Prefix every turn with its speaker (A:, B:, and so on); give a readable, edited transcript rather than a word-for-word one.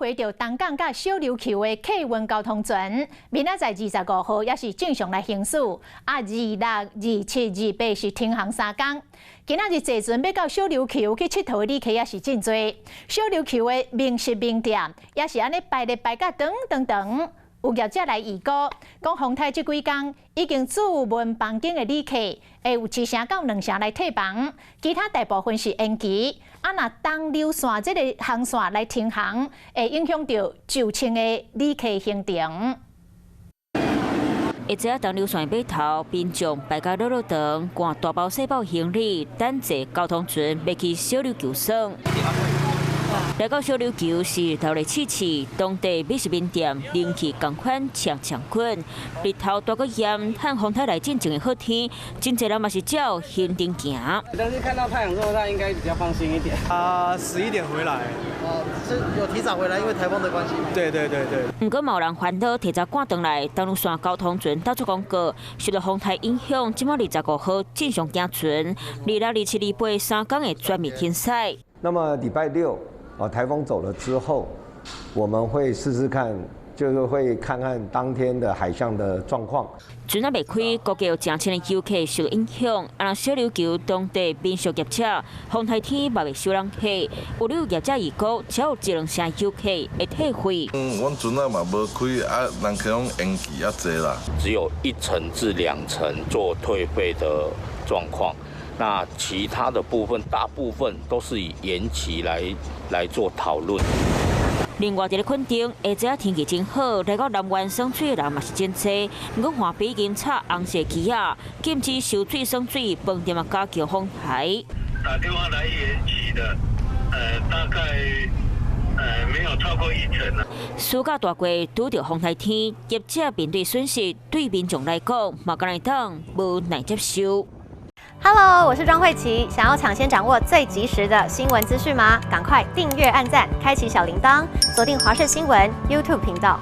A: 回到东港甲小琉球的客运交通船，明仔载25号也是正常来行驶。26、27、28是停航3天。今仔日坐船要到小琉球去佚佗的旅客也是真多。小琉球的名食名店也是安尼排甲长。有业者来预估，讲丰台这几天已经住满房间的旅客，会有1成到2成来退房，其他大部分是延期。若东流线这个航线来停航，会影响到就寝的旅客行程。
B: 一只东流线码头，民众排甲落长，赶大包小包行李，等坐交通船要去小琉球耍。来到小琉球是头日起，当地美食名店人气同款抢困，日头大个炎，和风台来进前的好天，真侪人嘛是照行程行。
C: 但是看到太阳之后，他应该比较放心一点。
D: 11点回来。
E: 是有提早回来，因为台风的关系。
D: 对。
B: 不过，有人烦恼提早赶回来，东路线交通船到处广告，受到风台影响，今晚25号正常行船，26、27、28 3天的全面停驶。
F: 那么礼拜6。台风走了之后，我们会试试看，就是会看看当天的海象的状况。
B: 船还未开，估计有成千的游客受影响。小琉球当地民宿业者，风台天嘛未收人客，有业者预估，只有1、2成游客会退费。
G: 阮船啊嘛无开，人客拢延期侪啦。
H: 只有1成至2成做退费的状况。那其他的部分，大部分都是以延期来做讨论。
B: 另外，在垦丁，下早天气真好，来到南湾赏水的人嘛是真多。不过，岸边已经插红色旗啊，禁止收水、赏水，饭店嘛加强风台。
I: 打电话来延期的，大概没有超过1成了。
B: 暑假大过，拄到风台天，业者面对损失，对民众来讲，嘛敢来当无奈接受。
J: Hello， 我是庄慧琪。想要抢先掌握最及时的新闻资讯吗？赶快订阅、按赞、开启小铃铛，锁定华视新闻 YouTube 频道。